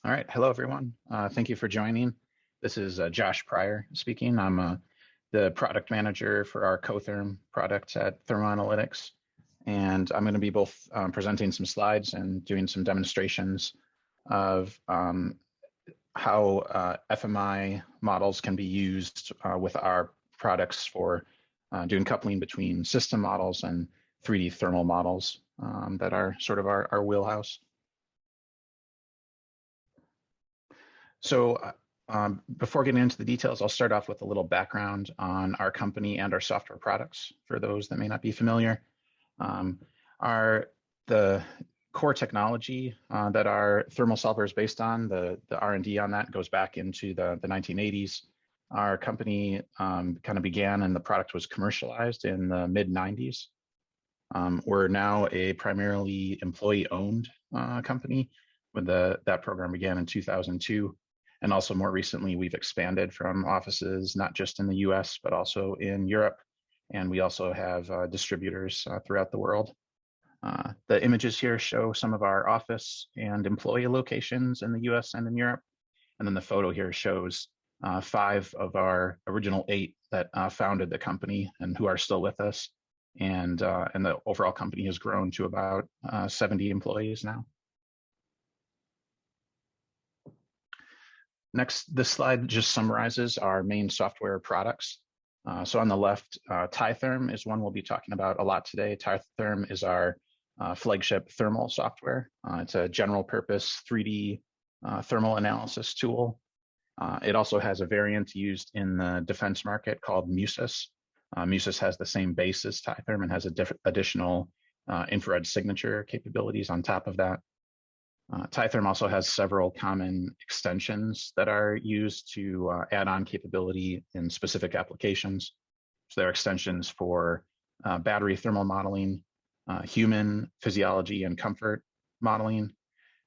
All right. Hello, everyone. Thank you for joining. This is Josh Pryor speaking. I'm the product manager for our Cotherm product at Thermoanalytics. And I'm going to be both presenting some slides and doing some demonstrations of how FMI models can be used with our products for doing coupling between system models and 3D thermal models that are sort of our wheelhouse. So before getting into the details, I'll start off with a little background on our company and our software products for those that may not be familiar. The core technology that our thermal solver is based on, the R&D on that goes back into the 1980s. Our company kind of began and the product was commercialized in the mid-90s. We're now a primarily employee-owned company. When that program began in 2002. And also more recently, we've expanded from offices, not just in the US, but also in Europe. And we also have distributors throughout the world. The images here show some of our office and employee locations in the US and in Europe. And then the photo here shows 5 of our original 8 that founded the company and who are still with us. And the overall company has grown to about 70 employees now. Next, this slide just summarizes our main software products. So on the left, TAITherm is one we'll be talking about a lot today. TAITherm is our flagship thermal software. It's a general purpose 3D thermal analysis tool. It also has a variant used in the defense market called Musis. Musis has the same base as TAITherm and has additional infrared signature capabilities on top of that. TAITherm also has several common extensions that are used to add on capability in specific applications. So there are extensions for battery thermal modeling, human physiology and comfort modeling,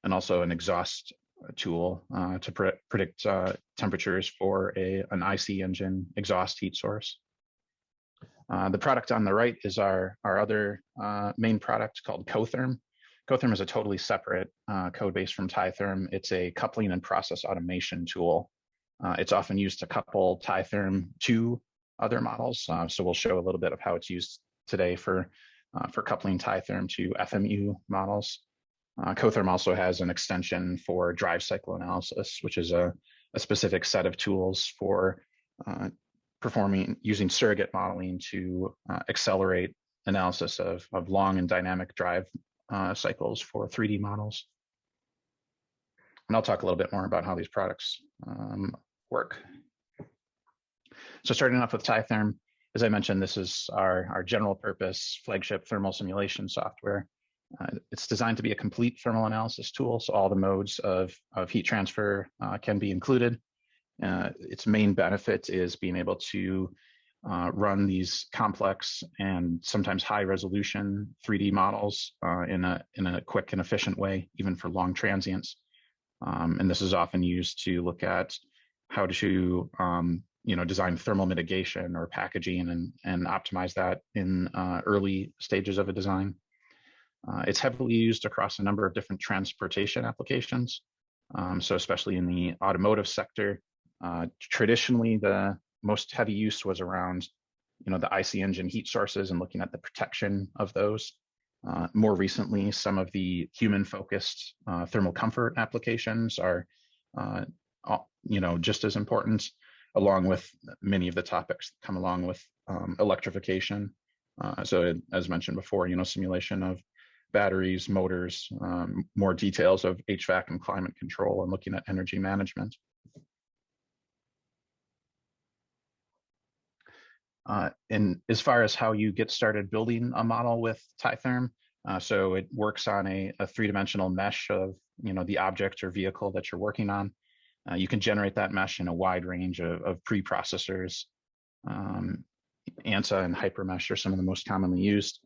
and also an exhaust tool to predict temperatures for an IC engine exhaust heat source. The product on the right is our other main product called Cotherm. Cotherm is a totally separate code base from TAITherm. It's a coupling and process automation tool. It's often used to couple TAITherm to other models. So we'll show a little bit of how it's used today for coupling TAITherm to FMU models. Cotherm also has an extension for drive cycle analysis, which is a specific set of tools for using surrogate modeling to accelerate analysis of long and dynamic drive cycles for 3D models. And I'll talk a little bit more about how these products work. So starting off with TAITherm, as I mentioned, this is our general purpose flagship thermal simulation software. It's designed to be a complete thermal analysis tool, so all the modes of heat transfer can be included. Its main benefit is being able to run these complex and sometimes high resolution 3D models in a quick and efficient way, even for long transients. And this is often used to look at how to design thermal mitigation or packaging and optimize that in early stages of a design. It's heavily used across a number of different transportation applications. So especially in the automotive sector, traditionally the most heavy use was around, the IC engine heat sources and looking at the protection of those. More recently, some of the human-focused thermal comfort applications are, just as important, along with many of the topics that come along with electrification. So as mentioned before, simulation of batteries, motors, more details of HVAC and climate control, and looking at energy management. And as far as how you get started building a model with TAITherm, so it works on a 3-dimensional mesh of the object or vehicle that you're working on. You can generate that mesh in a wide range of preprocessors. ANSA and HyperMesh are some of the most commonly used.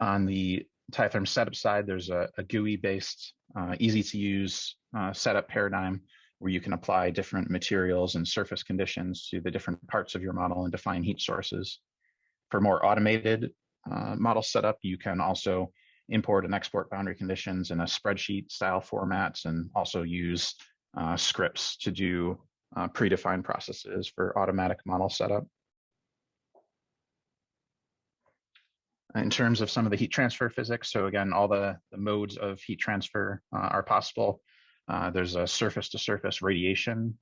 On the TAITherm setup side, there's a GUI-based, easy-to-use setup paradigm where you can apply different materials and surface conditions to the different parts of your model and define heat sources. For more automated model setup, you can also import and export boundary conditions in a spreadsheet style formats, and also use scripts to do predefined processes for automatic model setup. In terms of some of the heat transfer physics, so again, all the modes of heat transfer are possible. There's a surface-to-surface radiation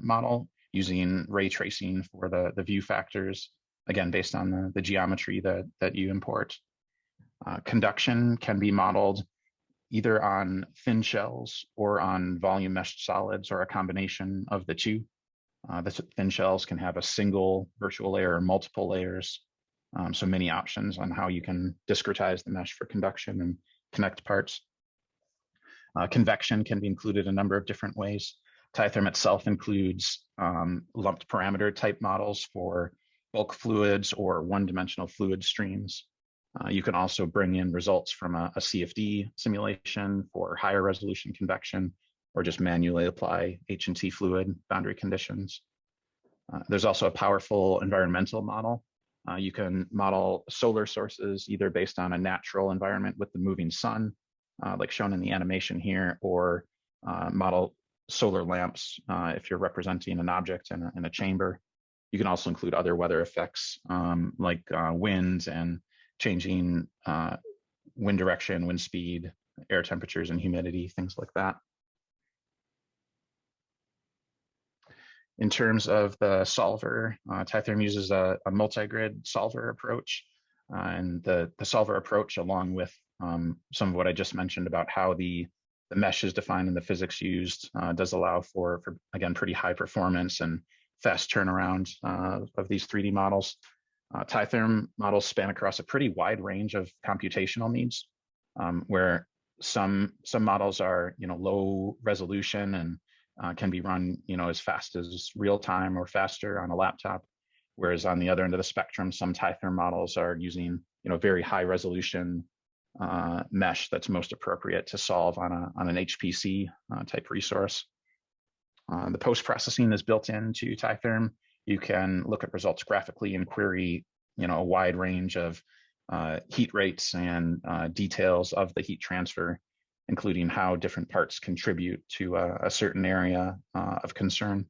model using ray tracing for the view factors, again, based on the geometry that you import. Conduction can be modeled either on thin shells or on volume meshed solids, or a combination of the two. The thin shells can have a single virtual layer or multiple layers. So many options on how you can discretize the mesh for conduction and connect parts. Convection can be included a number of different ways. TAITherm itself includes lumped parameter type models for bulk fluids or one-dimensional fluid streams. You can also bring in results from a CFD simulation for higher resolution convection, or just manually apply H&T fluid boundary conditions. There's also a powerful environmental model. You can model solar sources either based on a natural environment with the moving sun, like shown in the animation here, or model solar lamps if you're representing an object in a chamber. You can also include other weather effects like winds and changing wind direction, wind speed, air temperatures and humidity, things like that. In terms of the solver, TAITherm uses a multi-grid solver approach. And the solver approach, along with some of what I just mentioned about how the mesh is defined and the physics used, does allow for, again, pretty high performance and fast turnaround of these 3D models. TAITherm models span across a pretty wide range of computational needs, where some models are low resolution and can be run as fast as real time or faster on a laptop, whereas on the other end of the spectrum, some TAITherm models are using very high resolution mesh that's most appropriate to solve on an HPC type resource. The post-processing is built into TAITherm. You can look at results graphically and query a wide range of heat rates and details of the heat transfer, including how different parts contribute to a certain area of concern.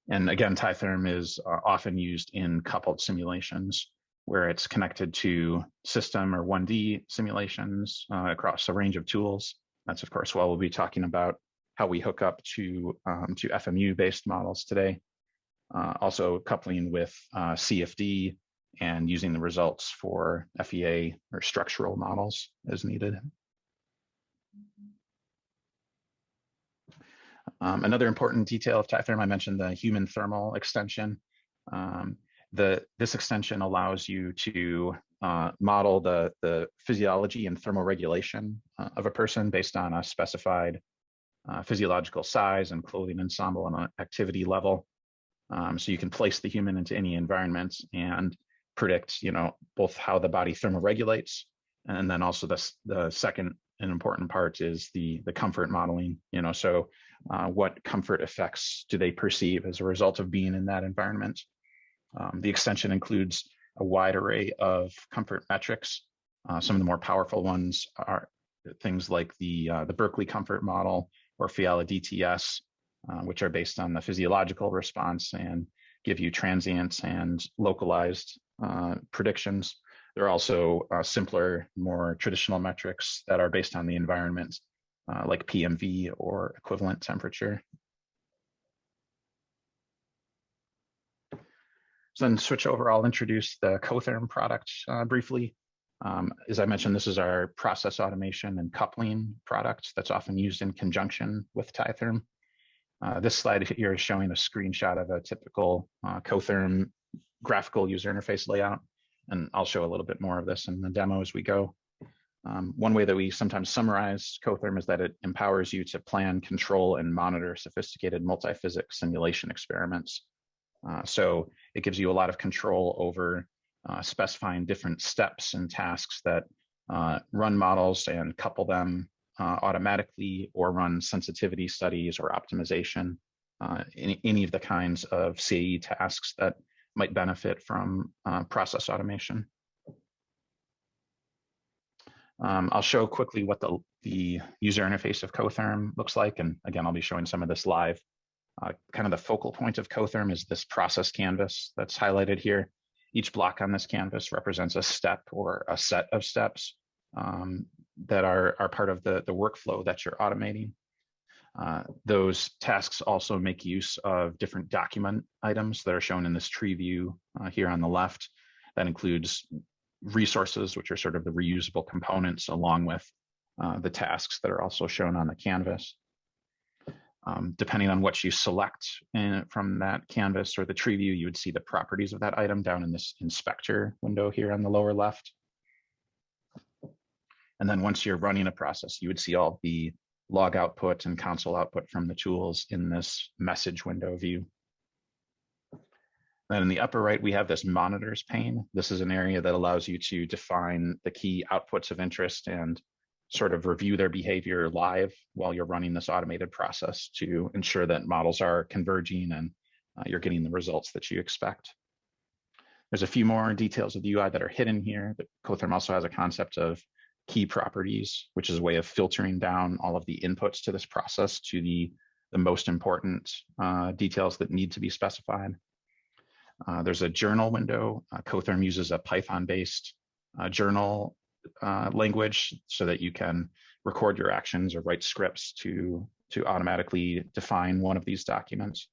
And again, TAITherm is often used in coupled simulations, where it's connected to system or 1D simulations across a range of tools. That's, of course, why we'll be talking about how we hook up to FMU-based models today. Also coupling with CFD and using the results for FEA or structural models as needed. Another important detail of TAITherm, I mentioned the human thermal extension. This extension allows you to model the physiology and thermoregulation of a person based on a specified physiological size and clothing ensemble and activity level. So you can place the human into any environment and predict, both how the body thermoregulates, and then also the second and important part is the comfort modeling. So what comfort effects do they perceive as a result of being in that environment? The extension includes a wide array of comfort metrics. Some of the more powerful ones are things like the Berkeley comfort model or Fiala DTS, which are based on the physiological response and give you transient and localized predictions. There are also simpler, more traditional metrics that are based on the environment, like PMV or equivalent temperature. So then switch over, I'll introduce the Cotherm product briefly. As I mentioned, this is our process automation and coupling product that's often used in conjunction with TAITherm. This slide here is showing a screenshot of a typical Cotherm graphical user interface layout, and I'll show a little bit more of this in the demo as we go. One way that we sometimes summarize Cotherm is that it empowers you to plan, control, and monitor sophisticated multi-physics simulation experiments. So it gives you a lot of control over specifying different steps and tasks that run models and couple them automatically, or run sensitivity studies or optimization, any of the kinds of CAE tasks that might benefit from process automation. I'll show quickly what the user interface of Cotherm looks like. And again, I'll be showing some of this live. Kind of the focal point of Cotherm is this process canvas that's highlighted here. Each block on this canvas represents a step or a set of steps that are part of the workflow that you're automating. Those tasks also make use of different document items that are shown in this tree view here on the left. That includes resources, which are sort of the reusable components, along with the tasks that are also shown on the canvas. Depending on what you select from that canvas or the tree view, you would see the properties of that item down in this inspector window here on the lower left. And then once you're running a process, you would see all the log output and console output from the tools in this message window view. Then in the upper right, we have this monitors pane. This is an area that allows you to define the key outputs of interest and sort of review their behavior live while you're running this automated process to ensure that models are converging and you're getting the results that you expect. There's a few more details of the UI that are hidden here. But Cotherm also has a concept of key properties, which is a way of filtering down all of the inputs to this process to the most important details that need to be specified. There's a journal window. Cotherm uses a Python-based journal language so that you can record your actions or write scripts to automatically define one of these documents.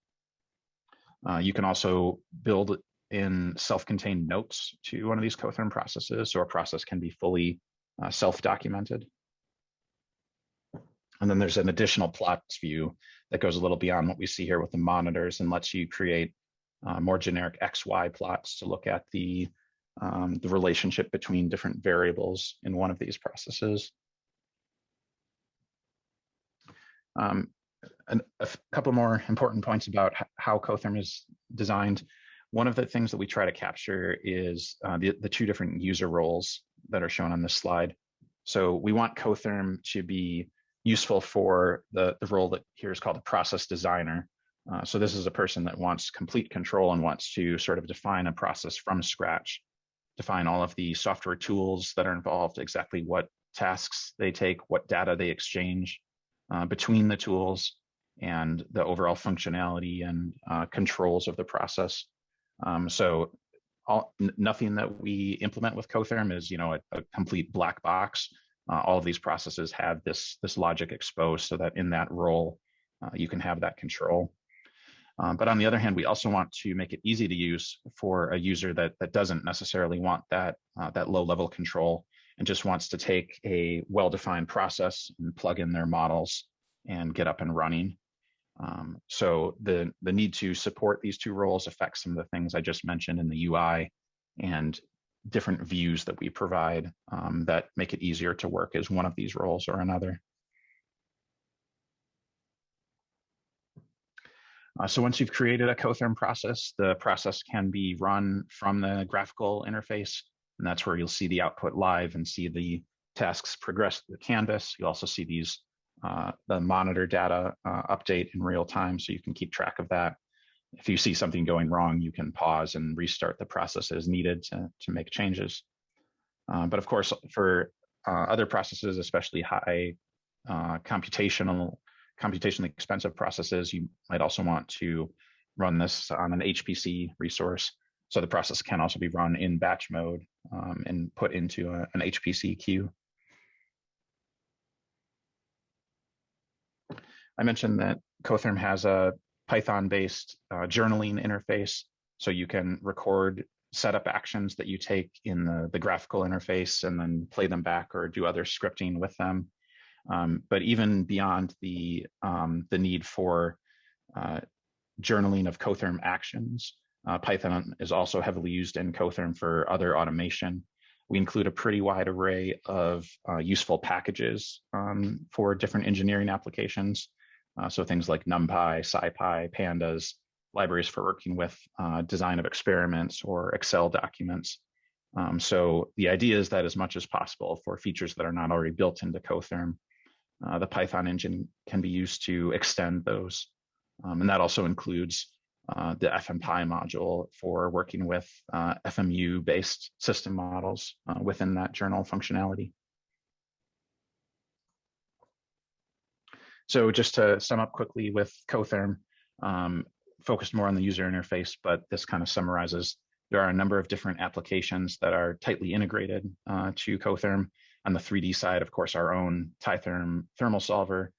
You can also build in self-contained notes to one of these Cotherm processes, so a process can be fully self-documented. And then there's an additional plots view that goes a little beyond what we see here with the monitors and lets you create more generic XY plots to look at the relationship between different variables in one of these processes. And a couple more important points about how Cotherm is designed. One of the things that we try to capture is the two different user roles that are shown on this slide. So we want Cotherm to be useful for the role that here is called a process designer. So this is a person that wants complete control and wants to sort of define a process from scratch, define all of the software tools that are involved, exactly what tasks they take, what data they exchange between the tools, and the overall functionality and controls of the process. So nothing that we implement with Cotherm is, a complete black box. All of these processes have this logic exposed so that in that role, you can have that control. But on the other hand, we also want to make it easy to use for a user that doesn't necessarily want that low-level control and just wants to take a well-defined process and plug in their models and get up and running. So the need to support these two roles affects some of the things I just mentioned in the UI and different views that we provide that make it easier to work as one of these roles or another. So once you've created a Cotherm process, the process can be run from the graphical interface, and that's where you'll see the output live and see the tasks progress through the canvas. You'll also see these the monitor data update in real time, so you can keep track of that. If you see something going wrong, you can pause and restart the process as needed to make changes. But of course, for other processes, especially high computationally expensive processes, you might also want to run this on an HPC resource. So the process can also be run in batch mode and put into an HPC queue. I mentioned that Cotherm has a Python-based journaling interface, so you can record setup actions that you take in the graphical interface and then play them back or do other scripting with them. But even beyond the need for journaling of Cotherm actions, Python is also heavily used in Cotherm for other automation. We include a pretty wide array of useful packages for different engineering applications. So things like NumPy, SciPy, Pandas, libraries for working with design of experiments or Excel documents. So the idea is that as much as possible for features that are not already built into Cotherm, the Python engine can be used to extend those. And that also includes the FMPy module for working with FMU-based system models within that journal functionality. So just to sum up quickly with Cotherm, focused more on the user interface, but this kind of summarizes there are a number of different applications that are tightly integrated to Cotherm. On the 3D side, of course, our own TAITherm thermal solver,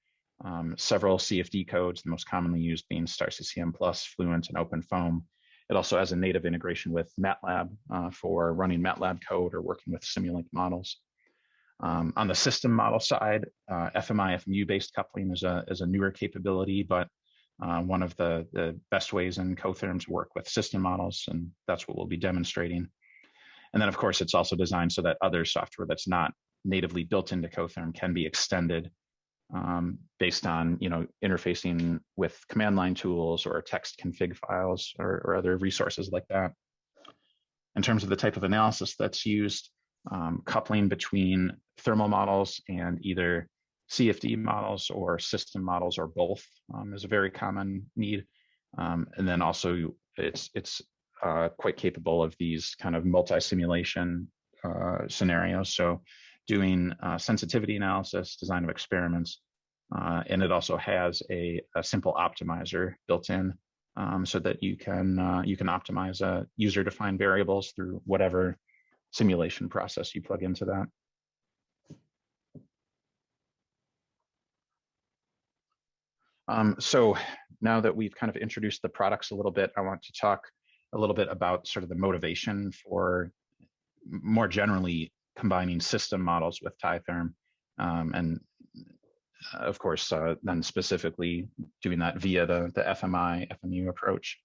several CFD codes, the most commonly used being StarCCM+, Fluent, and OpenFOAM. It also has a native integration with MATLAB for running MATLAB code or working with Simulink models. On the system model side, FMI, FMU-based coupling is a newer capability, but one of the best ways in Cotherm to work with system models, and that's what we'll be demonstrating. And then, of course, it's also designed so that other software that's not natively built into Cotherm can be extended based on, interfacing with command line tools or text config files or other resources like that. In terms of the type of analysis that's used, coupling between thermal models and either CFD models or system models or both is a very common need. And then also it's quite capable of these kind of multi-simulation scenarios. So doing sensitivity analysis, design of experiments, and it also has a simple optimizer built in so that you can optimize user-defined variables through whatever simulation process you plug into that. So now that we've kind of introduced the products a little bit, I want to talk a little bit about sort of the motivation for more generally combining system models with TAITherm, and of course, then specifically doing that via the FMI, FMU approach.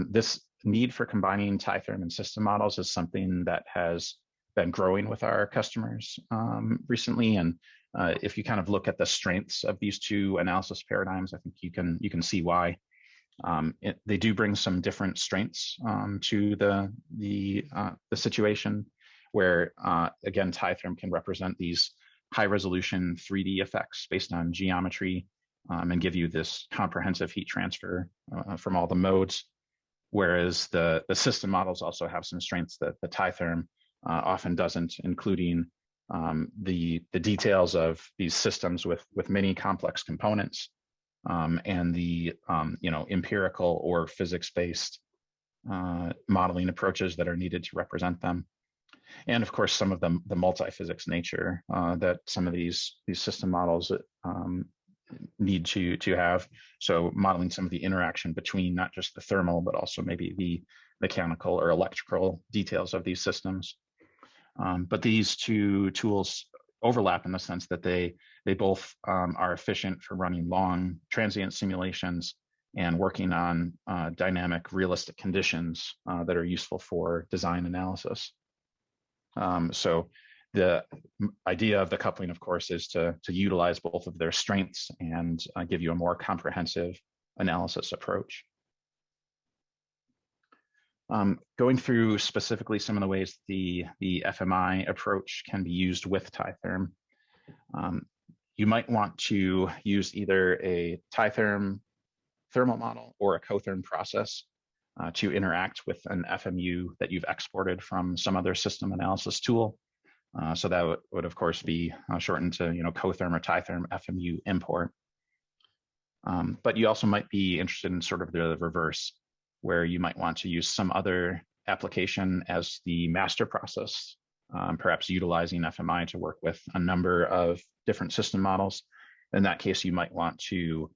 This need for combining TAITherm and system models is something that has been growing with our customers recently. And if you kind of look at the strengths of these two analysis paradigms, I think you can see why. They do bring some different strengths to the situation where, again, TAITherm can represent these high resolution 3D effects based on geometry and give you this comprehensive heat transfer from all the modes. Whereas the system models also have some strengths that the TAITherm often doesn't, including the details of these systems with many complex components and the empirical or physics-based modeling approaches that are needed to represent them. And of course, some of the multi-physics nature that some of these system models need to have. So modeling some of the interaction between not just the thermal, but also maybe the mechanical or electrical details of these systems. But these two tools overlap in the sense that they both are efficient for running long transient simulations and working on dynamic realistic conditions that are useful for design analysis. So the idea of the coupling, of course, is to utilize both of their strengths and give you a more comprehensive analysis approach. Going through specifically some of the ways the FMI approach can be used with TAITherm, you might want to use either a TAITherm thermal model or a Cotherm process to interact with an FMU that you've exported from some other system analysis tool. So that would of course be shortened to Cotherm or TAITherm FMU import. But you also might be interested in sort of the reverse, where you might want to use some other application as the master process, perhaps utilizing FMI to work with a number of different system models. In that case, you might want to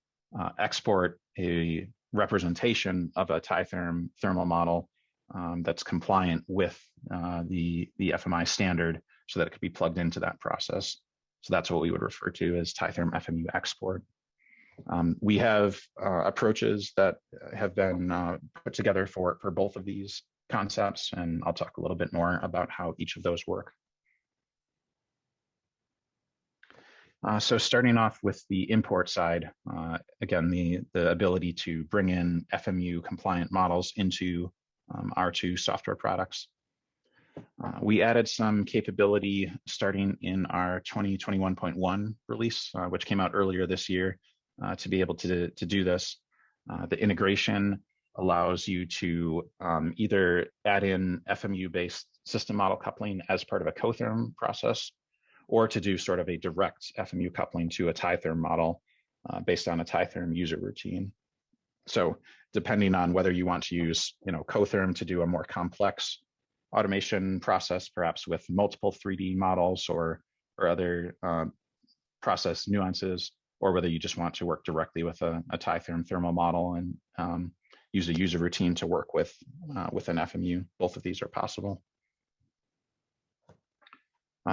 export a representation of a TAITherm thermal model that's compliant with the FMI standard so that it could be plugged into that process. So that's what we would refer to as TAITherm FMU export. We have approaches that have been put together for both of these concepts, and I'll talk a little bit more about how each of those work. So starting off with the import side, again, the ability to bring in FMU compliant models into our two software products. We added some capability starting in our 2021.1 release, which came out earlier this year, to be able to do this. The integration allows you to either add in FMU-based system model coupling as part of a Cotherm process, or to do sort of a direct FMU coupling to a TAITherm model based on a TAITherm user routine. So depending on whether you want to use, Cotherm to do a more complex automation process, perhaps with multiple 3D models or other process nuances, or whether you just want to work directly with a TAITherm thermal model and use a user routine to work with an FMU. Both of these are possible.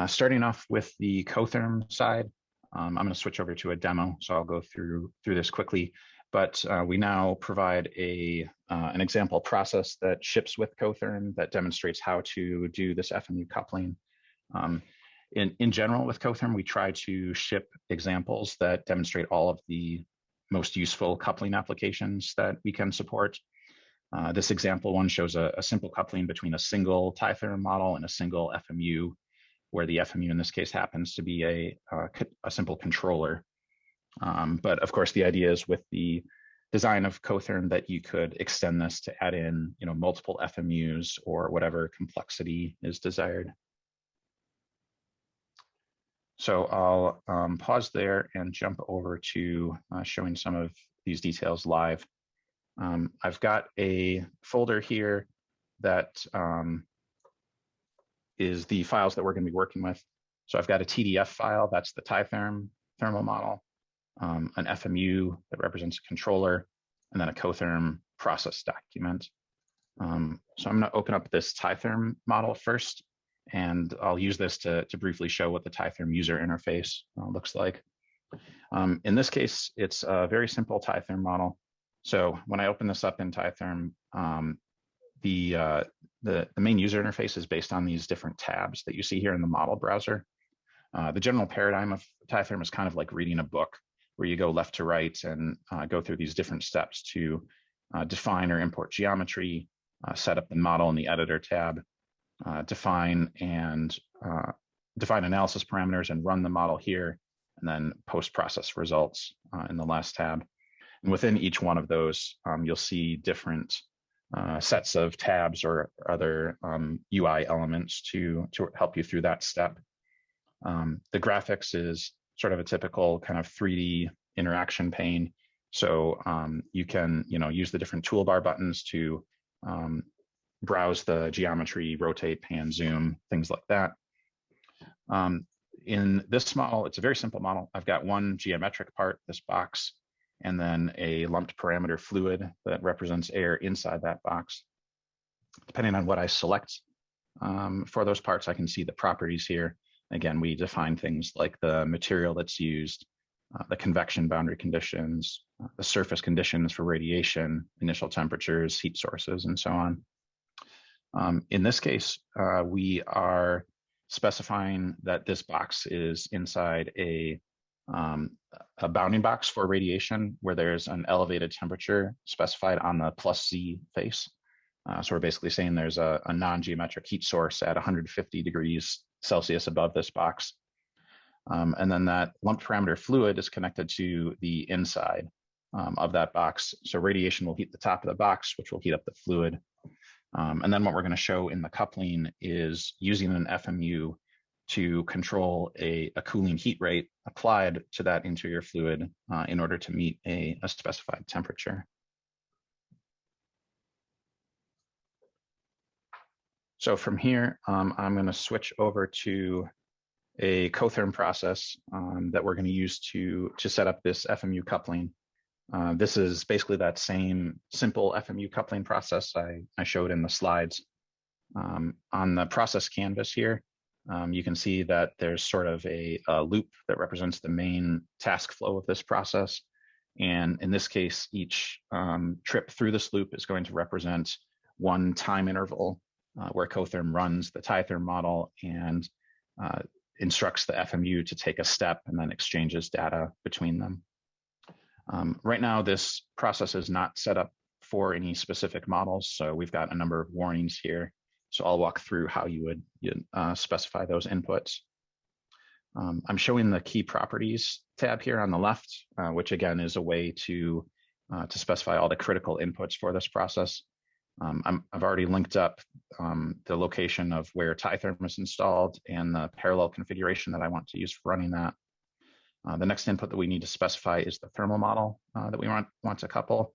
Starting off with the Cotherm side, I'm going to switch over to a demo, so I'll go through this quickly. But we now provide an example process that ships with Cotherm that demonstrates how to do this FMU coupling. In general, with Cotherm, we try to ship examples that demonstrate all of the most useful coupling applications that we can support. This example one shows a simple coupling between a single TAITherm model and a single FMU, where the FMU in this case happens to be a simple controller. But of course, the idea is with the design of Cotherm that you could extend this to add in, multiple FMUs or whatever complexity is desired. So I'll pause there and jump over to showing some of these details live. I've got a folder here that is the files that we're going to be working with. So I've got a TDF file, that's the TAITherm thermal model, an FMU that represents a controller, and then a Cotherm process document. So I'm going to open up this TAITherm model first, and I'll use this to briefly show what the TAITherm user interface looks like. In this case, it's a very simple TAITherm model. So when I open this up in TAITherm, the main user interface is based on these different tabs that you see here in the model browser. The general paradigm of TAITherm is kind of like reading a book, where you go left to right and go through these different steps to define or import geometry, set up the model in the editor tab, define analysis parameters and run the model here, and then post-process results in the last tab. And within each one of those, you'll see different sets of tabs or other UI elements to help you through that step. The graphics is sort of a typical kind of 3D interaction pane. So you can use the different toolbar buttons to browse the geometry, rotate, pan, zoom, things like that. In this model, it's a very simple model. I've got one geometric part, this box, and then a lumped parameter fluid that represents air inside that box. Depending on what I select for those parts, I can see the properties here. Again, we define things like the material that's used, the convection boundary conditions, the surface conditions for radiation, initial temperatures, heat sources, and so on. In this case, we are specifying that this box is inside a bounding box for radiation, where there's an elevated temperature specified on the +Z face. So we're basically saying there's a non-geometric heat source at 150 degrees Celsius above this box. And then that lumped parameter fluid is connected to the inside of that box. So radiation will heat the top of the box, which will heat up the fluid. And then what we're going to show in the coupling is using an FMU to control a cooling heat rate applied to that interior fluid in order to meet a specified temperature. So from here, I'm going to switch over to a Cotherm process that we're going to use to set up this FMU coupling. This is basically that same simple FMU coupling process I showed in the slides. On the process canvas here, you can see that there's sort of a loop that represents the main task flow of this process. And in this case, each trip through this loop is going to represent one time interval where Cotherm runs the TAITherm model and instructs the FMU to take a step and then exchanges data between them. Right now, this process is not set up for any specific models, so we've got a number of warnings here. So I'll walk through how you would specify those inputs. I'm showing the key properties tab here on the left, which again is a way to specify all the critical inputs for this process. I've already linked up the location of where TAITherm is installed and the parallel configuration that I want to use for running that. The next input that we need to specify is the thermal model that we want to couple.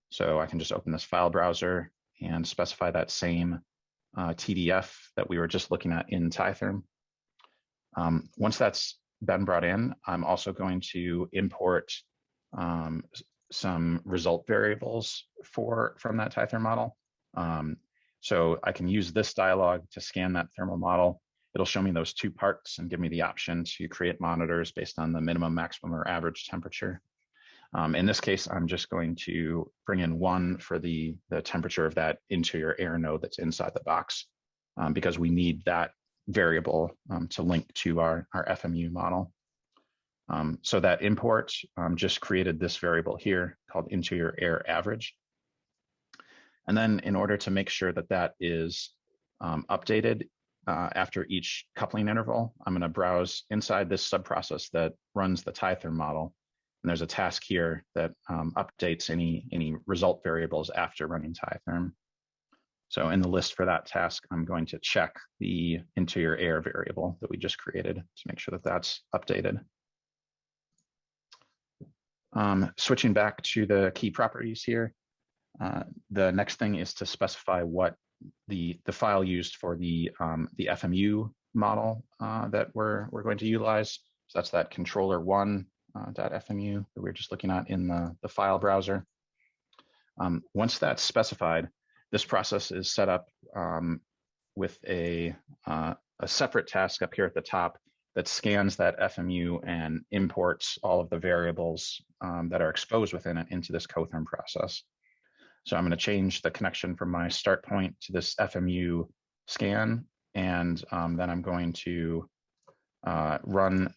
So I can just open this file browser and specify that same TDF that we were just looking at in TAITherm. Once that's been brought in, I'm also going to import some result variables from that TAITherm model. So I can use this dialog to scan that thermal model. It'll show me those two parts and give me the option to create monitors based on the minimum, maximum, or average temperature. In this case, I'm just going to bring in one for the temperature of that interior air node that's inside the box, because we need that variable to link to our FMU model. So that import just created this variable here called interior air average. And then in order to make sure that that is updated after each coupling interval, I'm going to browse inside this subprocess that runs the TAITherm model. And there's a task here that updates any result variables after running TAITherm. So in the list for that task, I'm going to check the interior air variable that we just created to make sure that that's updated. Switching back to the key properties here, the next thing is to specify what the file used for the FMU model that we're going to utilize. So that's that controller1.fmu that we were just looking at in the file browser. Once that's specified, this process is set up with a separate task up here at the top that scans that FMU and imports all of the variables that are exposed within it into this Cotherm process. So I'm going to change the connection from my start point to this FMU scan, and then I'm going to run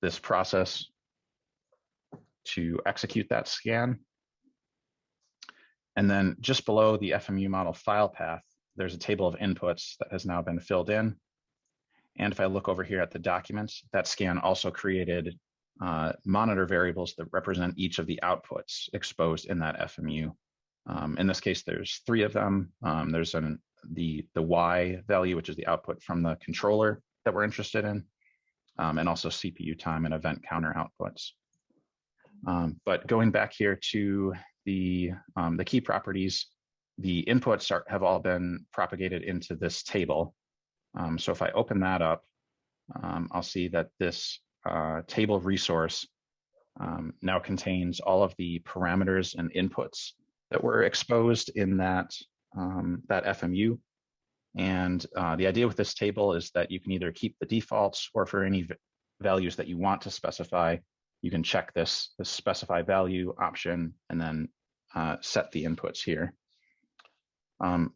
this process to execute that scan. And then just below the FMU model file path, there's a table of inputs that has now been filled in. And if I look over here at the documents, that scan also created monitor variables that represent each of the outputs exposed in that FMU. In this case, there's 3 of them. There's the Y value, which is the output from the controller that we're interested in, and also CPU time and event counter outputs. But going back here to the key properties, the inputs have all been propagated into this table. So if I open that up, I'll see that this table resource now contains all of the parameters and inputs that were exposed in that FMU. And the idea with this table is that you can either keep the defaults, or for any values that you want to specify, you can check this specify value option and then set the inputs here.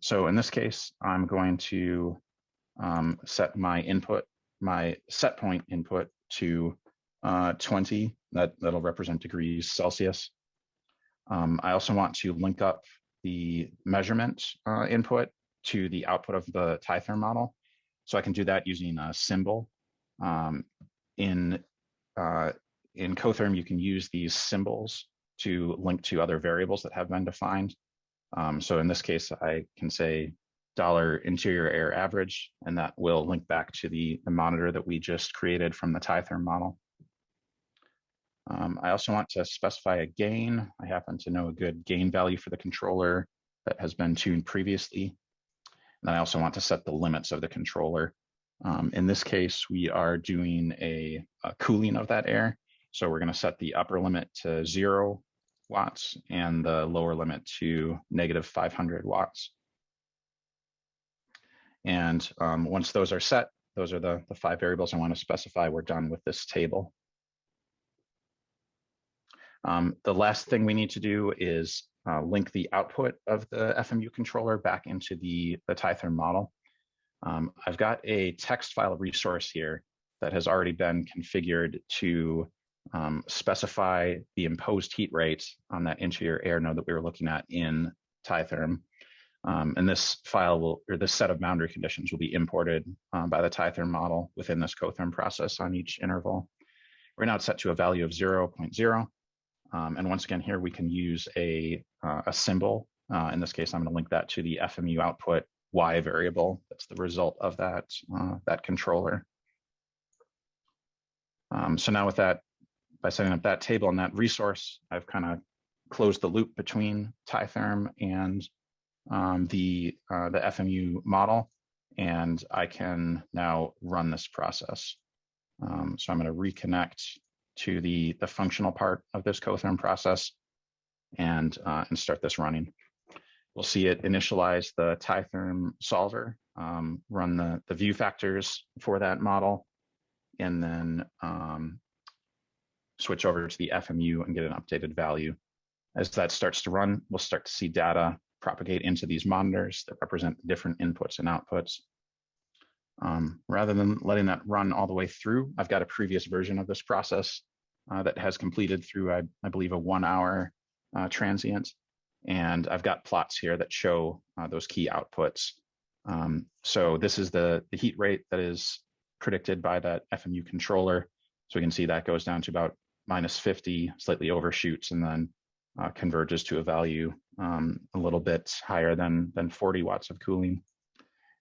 So in this case, I'm going to set my set point input to 20. That'll represent degrees Celsius. I also want to link up the measurement input to the output of the TAITherm model. So I can do that using a symbol. In Cotherm, you can use these symbols to link to other variables that have been defined. So in this case, I can say $interior air average, and that will link back to the monitor that we just created from the TAITherm model. I also want to specify a gain. I happen to know a good gain value for the controller that has been tuned previously. And I also want to set the limits of the controller. In this case, we are doing a cooling of that air. So we're going to set the upper limit to 0 watts and the lower limit to -500 watts. And once those are set, those are the 5 variables I want to specify. We're done with this table. The last thing we need to do is link the output of the FMU controller back into the TAITherm model. I've got a text file resource here that has already been configured to specify the imposed heat rate on that interior air node that we were looking at in TAITherm. And this file this set of boundary conditions will be imported by the TAITherm model within this Cotherm process on each interval. Right now it's set to a value of 0.0. And once again, here we can use a symbol. In this case, I'm going to link that to the FMU output Y variable. That's the result of that controller. So now with that by setting up that table and that resource, I've kind of closed the loop between TAITherm and the FMU model, and I can now run this process. So I'm going to reconnect to the functional part of this Cotherm process and start this running. We'll see it initialize the TAITherm solver, run the view factors for that model, and then switch over to the FMU and get an updated value. As that starts to run, we'll start to see data propagate into these monitors that represent different inputs and outputs. Rather than letting that run all the way through, I've got a previous version of this process that has completed through, I believe, a 1 hour transient. And I've got plots here that show those key outputs. So this is the heat rate that is predicted by that FMU controller. So we can see that goes down to about -50, slightly overshoots, and then converges to a value a little bit higher than 40 watts of cooling.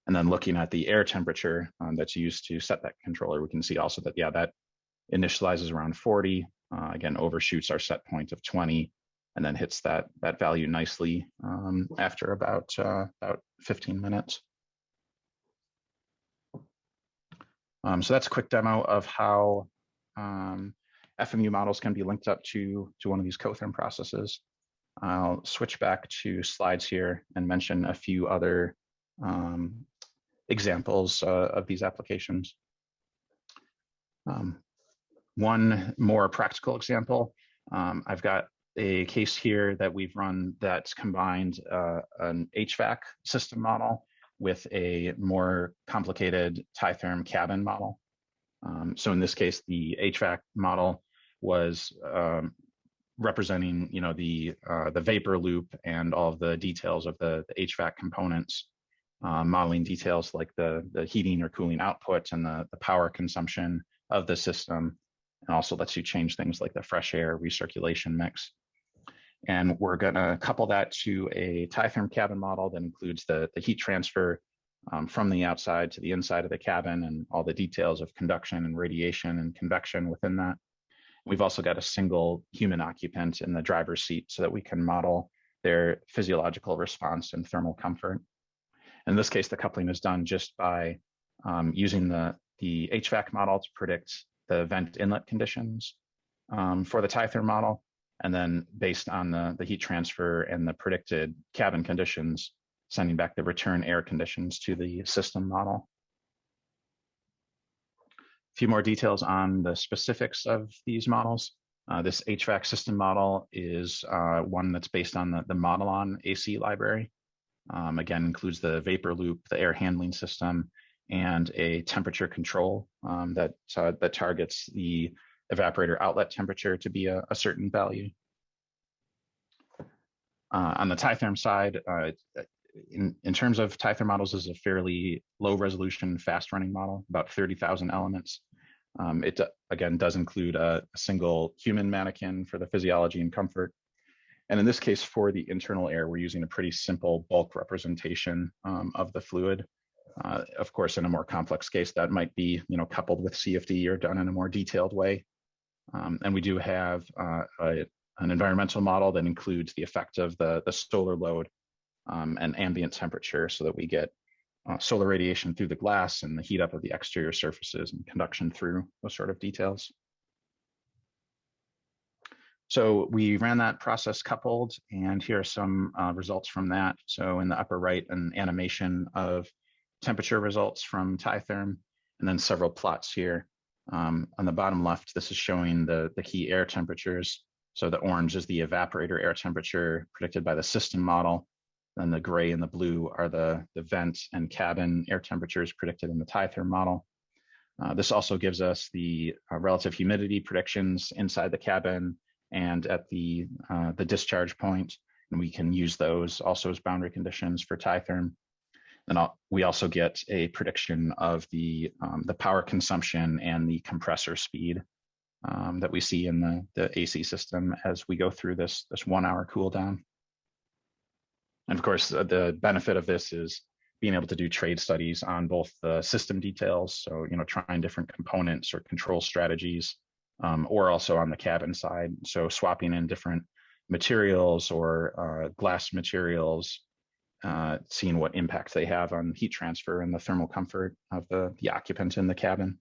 And then looking at the air temperature that's used to set that controller, we can see also that, yeah, that initializes around 40, again, overshoots our set point of 20, and then hits that value nicely after about 15 minutes. So that's a quick demo of how FMU models can be linked up to one of these Cotherm processes. I'll switch back to slides here and mention a few other examples of these applications. One more practical example, I've got a case here that we've run that's combined an HVAC system model with a more complicated TAITherm cabin model. So in this case, the HVAC model was representing, the vapor loop and all of the details of the HVAC components, modeling details like the heating or cooling output and the power consumption of the system, and also lets you change things like the fresh air recirculation mix. And we're going to couple that to a TAITherm cabin model that includes the heat transfer from the outside to the inside of the cabin and all the details of conduction and radiation and convection within that. We've also got a single human occupant in the driver's seat so that we can model their physiological response and thermal comfort. In this case, the coupling is done just by using the HVAC model to predict the vent inlet conditions for the TAITherm model. And then based on the heat transfer and the predicted cabin conditions, sending back the return air conditions to the system model. A few more details on the specifics of these models. This HVAC system model is one that's based on the Modelon AC library. Again, includes the vapor loop, the air handling system, and a temperature control that targets the evaporator outlet temperature to be a certain value. On the TAITherm side, in terms of TAITherm models, this is a fairly low resolution, fast running model, about 30,000 elements. It again does include a single human mannequin for the physiology and comfort. And in this case, for the internal air, we're using a pretty simple bulk representation of the fluid. Of course, in a more complex case, that might be coupled with CFD or done in a more detailed way. And we do have an environmental model that includes the effect of the solar load and ambient temperature, so that we get solar radiation through the glass and the heat up of the exterior surfaces and conduction through those sort of details. So we ran that process coupled, and here are some results from that. So in the upper right, an animation of temperature results from TAITherm, and then several plots here. On the bottom left, this is showing the key air temperatures. So the orange is the evaporator air temperature predicted by the system model. Then the gray and the blue are the vent and cabin air temperatures predicted in the TAITherm model. This also gives us the relative humidity predictions inside the cabin and at the discharge point, and we can use those also as boundary conditions for TAITherm. And we also get a prediction of the power consumption and the compressor speed that we see in the AC system as we go through this 1 hour cool down. And of course, the benefit of this is being able to do trade studies on both the system details, so trying different components or control strategies or also on the cabin side. So swapping in different materials or glass materials, seeing what impact they have on heat transfer and the thermal comfort of the occupant in the cabin.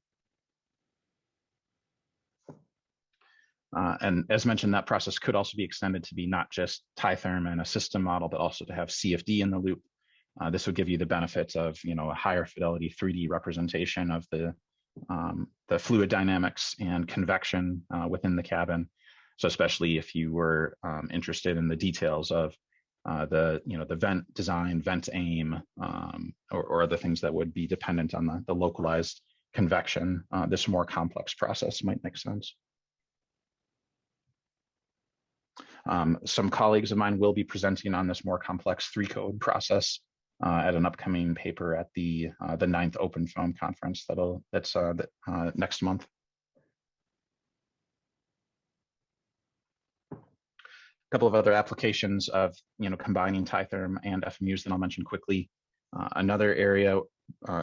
And as mentioned, that process could also be extended to be not just TAITherm and a system model, but also to have CFD in the loop. This would give you the benefits of, a higher fidelity 3D representation of the fluid dynamics and convection within the cabin. So especially if you were interested in the details of the vent design, vent aim, or other things that would be dependent on the localized convection, this more complex process might make sense. Some colleagues of mine will be presenting on this more complex 3-code process at an upcoming paper at the 9th Open Foam Conference that's next month. A couple of other applications of combining TAITherm and FMUs that I'll mention quickly. Another area,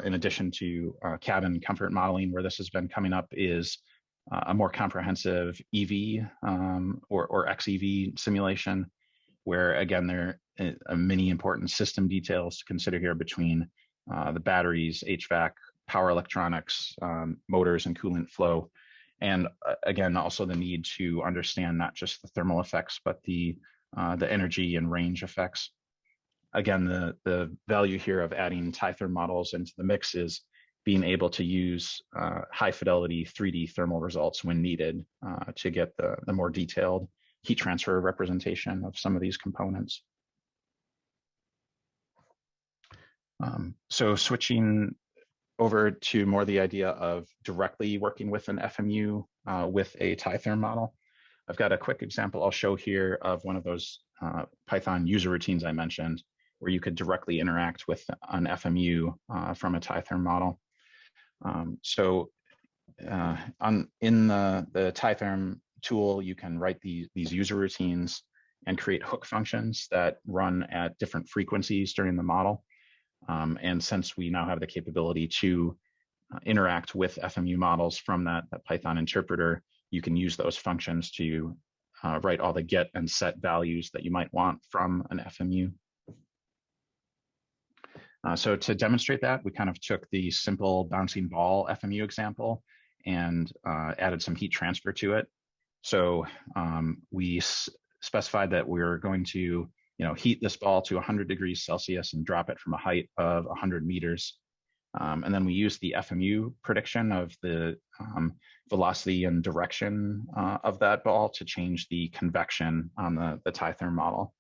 in addition to cabin comfort modeling, where this has been coming up is a more comprehensive EV or XEV simulation, where again there are many important system details to consider here between the batteries, HVAC, power electronics, motors, and coolant flow, and again also the need to understand not just the thermal effects but the energy and range effects. Again, the value here of adding TAITherm models into the mix is being able to use high fidelity 3D thermal results when needed to get the more detailed heat transfer representation of some of these components. So switching over to more the idea of directly working with an FMU with a TAITherm model. I've got a quick example I'll show here of one of those Python user routines I mentioned, where you could directly interact with an FMU from a TAITherm model. In the TAITherm tool, you can write these user routines and create hook functions that run at different frequencies during the model. And since we now have the capability to interact with FMU models from that Python interpreter, you can use those functions to write all the get and set values that you might want from an FMU. So to demonstrate that, we kind of took the simple bouncing ball FMU example and added some heat transfer to it. So we specified that we're going to heat this ball to 100 degrees Celsius and drop it from a height of 100 meters. And then we used the FMU prediction of the velocity and direction of that ball to change the convection on the TAITherm model.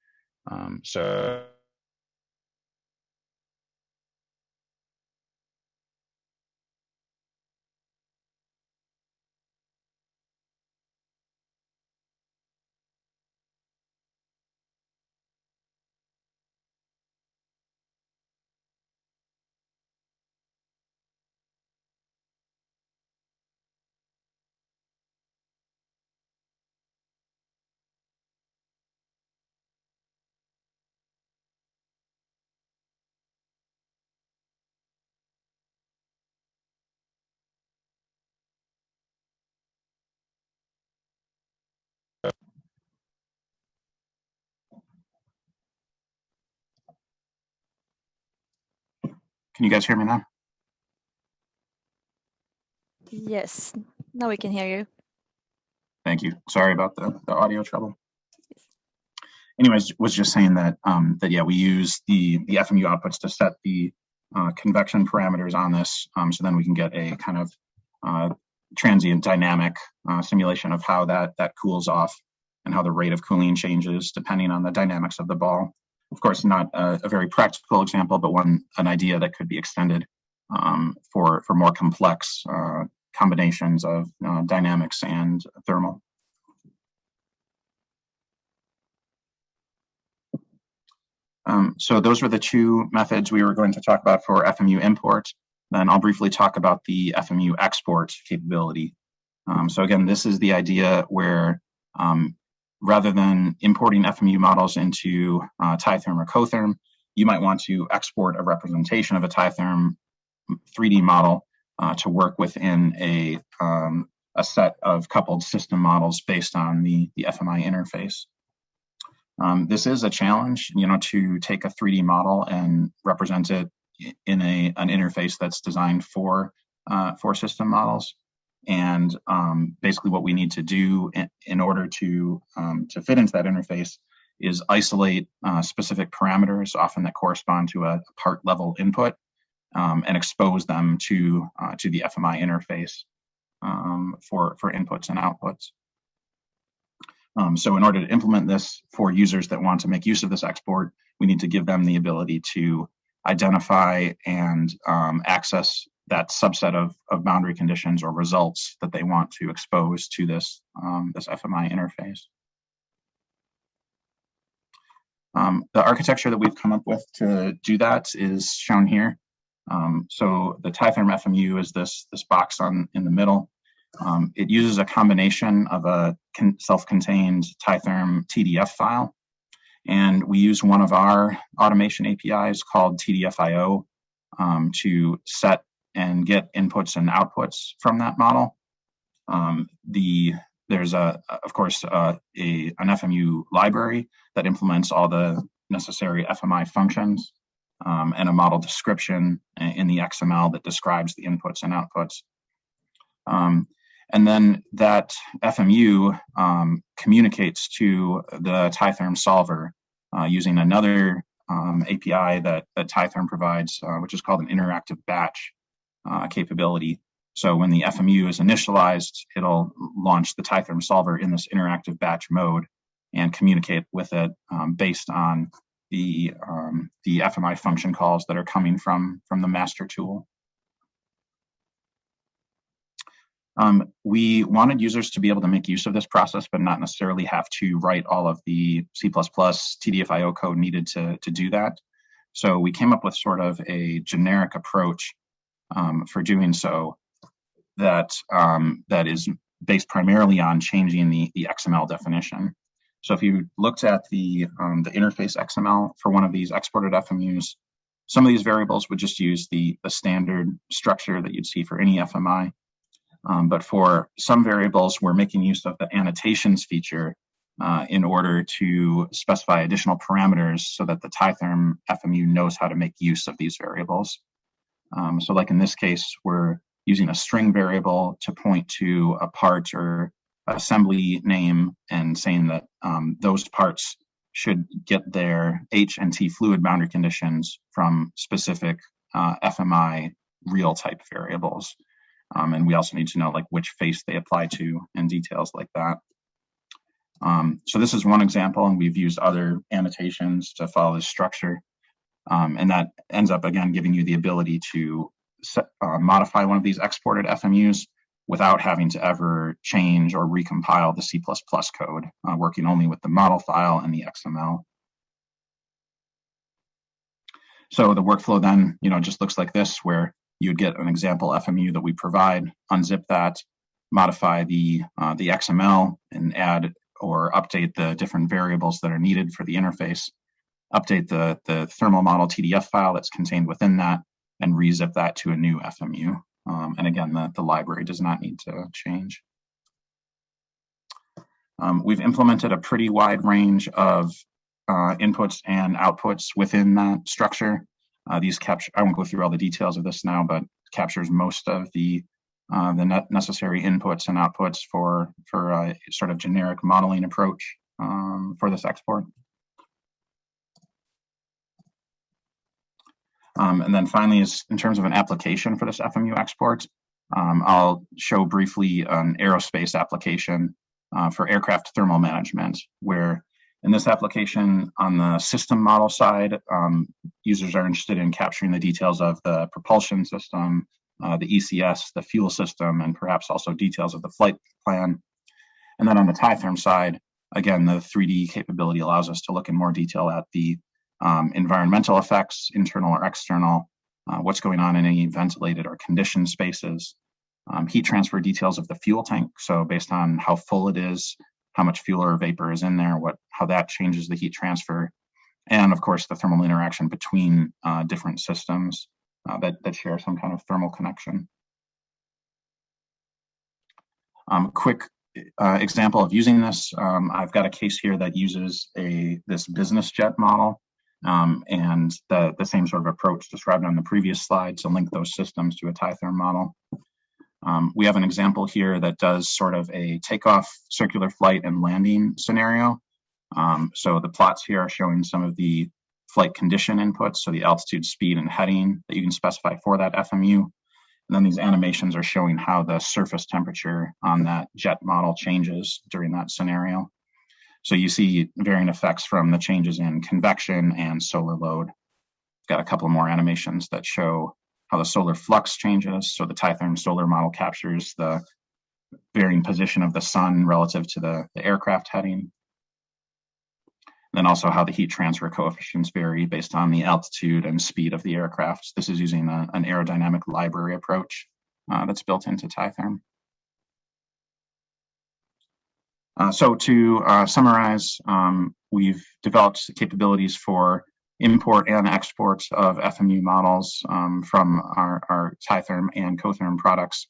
Can you guys hear me now? Yes, now we can hear you. Thank you. Sorry about the audio trouble. Anyways, was just saying that yeah, we use the FMU outputs to set the convection parameters on this, so then we can get a kind of transient dynamic simulation of how that cools off and how the rate of cooling changes depending on the dynamics of the ball. Of course, not a very practical example, but an idea that could be extended for more complex combinations of dynamics and thermal. So those were the two methods we were going to talk about for FMU import. Then I'll briefly talk about the FMU export capability. So again, this is the idea where rather than importing FMU models into TAITherm or Cotherm, you might want to export a representation of a TAITherm 3D model to work within a a set of coupled system models based on the FMI interface. This is a challenge, to take a 3D model and represent it in an interface that's designed for system models. And basically what we need to do in order to fit into that interface is isolate specific parameters, often that correspond to a part level input, and expose them to the FMI interface for inputs and outputs. So in order to implement this for users that want to make use of this export, we need to give them the ability to identify and access that subset of boundary conditions or results that they want to expose to this FMI interface. The architecture that we've come up with to do that is shown here. So the TAITherm FMU is this box in the middle. It uses a combination of a self-contained TAITherm TDF file, and we use one of our automation APIs called TDFIO to set and get inputs and outputs from that model. There's of course an FMU library that implements all the necessary FMI functions, and a model description in the XML that describes the inputs and outputs. And then that FMU communicates to the TAITherm solver using another API that TAITherm provides, which is called an interactive batch capability. So when the FMU is initialized, it'll launch the TAITherm solver in this interactive batch mode and communicate with it based on the FMI function calls that are coming from the master tool. We wanted users to be able to make use of this process, but not necessarily have to write all of the C++ TDFIO code needed to do that. So we came up with sort of a generic approach for doing so that is based primarily on changing the XML definition. So if you looked at the interface XML for one of these exported FMUs, some of these variables would just use the standard structure that you'd see for any FMI. But for some variables, we're making use of the annotations feature in order to specify additional parameters so that the TAITherm FMU knows how to make use of these variables. So like in this case, we're using a string variable to point to a part or assembly name and saying that those parts should get their H and T fluid boundary conditions from specific FMI real type variables. And we also need to know like which face they apply to and details like that. So this is one example, and we've used other annotations to follow this structure. And that ends up, again, giving you the ability to modify one of these exported FMUs without having to ever change or recompile the C++ code, working only with the model file and the XML. So the workflow then, just looks like this, where you'd get an example FMU that we provide, unzip that, modify the XML, and add or update the different variables that are needed for the interface, update the thermal model TDF file that's contained within that, and rezip that to a new FMU. And again, the library does not need to change. We've implemented a pretty wide range of inputs and outputs within that structure. These capture, I won't go through all the details of this now, but captures most of the necessary inputs and outputs for a sort of generic modeling approach for this export. And then finally, is in terms of an application for this FMU export, I'll show briefly an aerospace application for aircraft thermal management, where in this application on the system model side, users are interested in capturing the details of the propulsion system, the ECS, the fuel system, and perhaps also details of the flight plan. And then on the TAITherm side, again, the 3D capability allows us to look in more detail at the environmental effects, internal or external, what's going on in any ventilated or conditioned spaces, heat transfer details of the fuel tank. So based on how full it is, how much fuel or vapor is in there, how that changes the heat transfer, and of course the thermal interaction between different systems that share some kind of thermal connection. Quick example of using this. I've got a case here that uses this business jet model and the same sort of approach described on the previous slide to link those systems to a TAITherm model. We have an example here that does sort of a takeoff, circular flight, and landing scenario. So the plots here are showing some of the flight condition inputs, so the altitude, speed, and heading that you can specify for that FMU. And then these animations are showing how the surface temperature on that jet model changes during that scenario. So you see varying effects from the changes in convection and solar load. Got a couple more animations that show how the solar flux changes. So the TAITherm solar model captures the varying position of the sun relative to the aircraft heading. And then also how the heat transfer coefficients vary based on the altitude and speed of the aircraft. This is using an aerodynamic library approach that's built into TAITherm. So to summarize, we've developed capabilities for import and export of FMU models from our TAITherm and Cotherm products.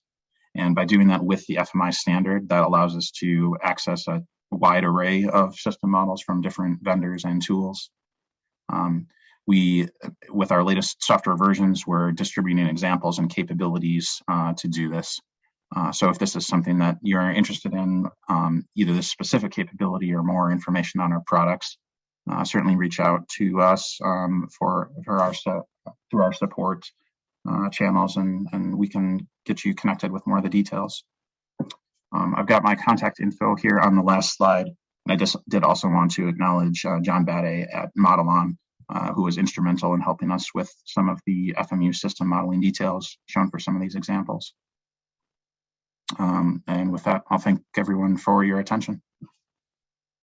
And by doing that with the FMI standard, that allows us to access a wide array of system models from different vendors and tools. With our latest software versions, we're distributing examples and capabilities to do this. So if this is something that you're interested in, either this specific capability or more information on our products, certainly reach out to us through our support channels, and we can get you connected with more of the details. I've got my contact info here on the last slide. And I just did also want to acknowledge John Bade at Modelon, who was instrumental in helping us with some of the FMU system modeling details shown for some of these examples. And with that, I'll thank everyone for your attention.